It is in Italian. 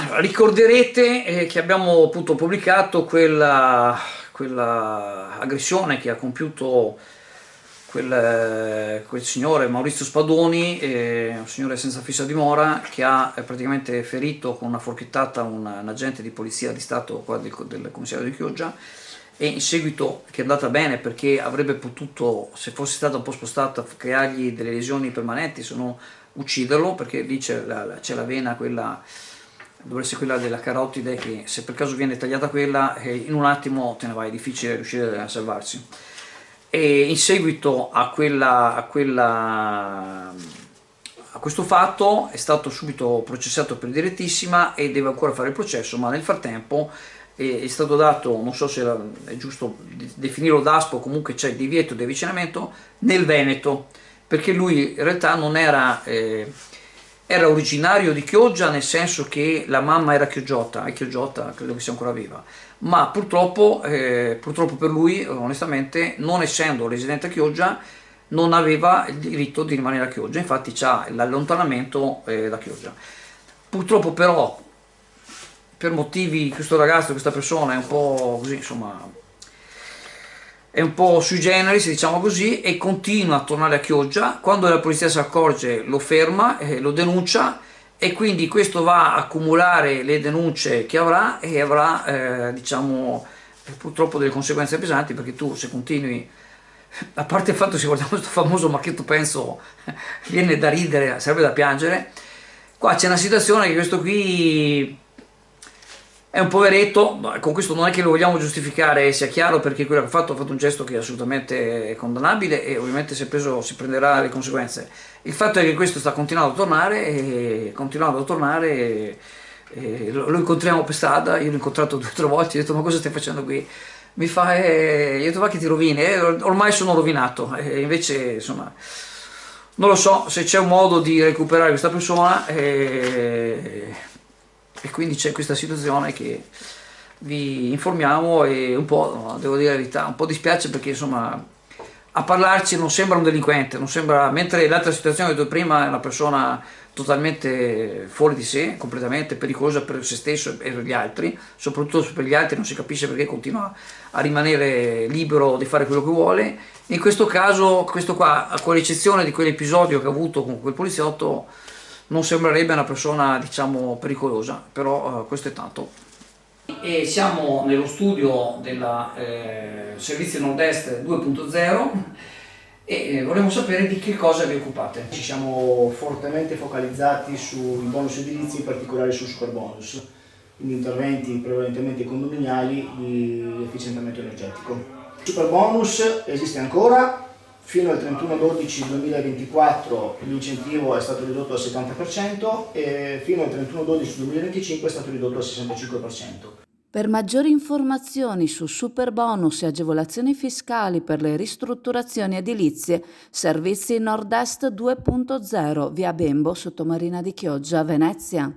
Ricorderete che abbiamo appunto pubblicato quella aggressione che ha compiuto quel signore Maurizio Spadoni, un signore senza fissa dimora, che ha praticamente ferito con una forchettata un agente di polizia di Stato qua del commissario di Chioggia, e in seguito, che è andata bene perché avrebbe potuto, se fosse stata un po' spostata, creargli delle lesioni permanenti, se no ucciderlo, perché lì c'è la vena, quella dovrebbe essere quella della carotide, che se per caso viene tagliata quella, in un attimo te ne vai, è difficile riuscire a salvarsi. E in seguito a questo fatto è stato subito processato per direttissima e deve ancora fare il processo, ma nel frattempo è stato dato, non so se è giusto definirlo DASPO, comunque c'è il divieto di avvicinamento nel Veneto, perché lui in realtà non era, era originario di Chioggia, nel senso che la mamma era chioggiota, è chioggiota, credo che sia ancora viva, ma purtroppo per lui, onestamente, non essendo residente a Chioggia, non aveva il diritto di rimanere a Chioggia, infatti c'ha l'allontanamento da Chioggia. Purtroppo però, per motivi, questo ragazzo, questa persona è un po' così, insomma, è un po' sui generis, diciamo così, e continua a tornare a Chioggia. Quando la polizia si accorge lo ferma, lo denuncia, e quindi questo va a accumulare le denunce che avrà, e avrà diciamo purtroppo delle conseguenze pesanti, perché tu, se continui, a parte il fatto, se guardiamo questo famoso Marchetto Penso, viene da ridere, sarebbe da piangere. Qua c'è una situazione che questo qui è un poveretto, con questo non è che lo vogliamo giustificare, sia chiaro, perché quello che ha fatto un gesto che è assolutamente condannabile, e ovviamente si prenderà le conseguenze. Il fatto è che questo sta continuando a tornare, e lo incontriamo per strada. Io l'ho incontrato 2 o 3 volte, ho detto: ma cosa stai facendo qui? Mi fa, io ho detto: va che ti rovini, ormai sono rovinato, e invece, insomma, non lo so se c'è un modo di recuperare questa persona, e quindi c'è questa situazione che vi informiamo, e un po', devo dire la verità, un po' dispiace, perché insomma, a parlarci non sembra un delinquente, non sembra, mentre l'altra situazione che ho detto prima è una persona totalmente fuori di sé, completamente pericolosa per se stesso e per gli altri, soprattutto per gli altri non si capisce perché continua a rimanere libero di fare quello che vuole. In questo caso, questo qua, con l'eccezione di quell'episodio che ha avuto con quel poliziotto, non sembrerebbe una persona, diciamo, pericolosa, però questo è tanto. E siamo nello studio del Servizio Nord-Est 2.0, e vorremmo sapere di che cosa vi occupate. Ci siamo fortemente focalizzati sui bonus edilizi, in particolare sul superbonus, quindi interventi prevalentemente condominiali di efficientamento energetico. Il superbonus esiste ancora. Fino al 31/12/2024 l'incentivo è stato ridotto al 70%, e fino al 31/12/2025 è stato ridotto al 65%. Per maggiori informazioni su superbonus e agevolazioni fiscali per le ristrutturazioni edilizie, Servizi Nord-Est 2.0, via Bembo, Sottomarina di Chioggia, Venezia.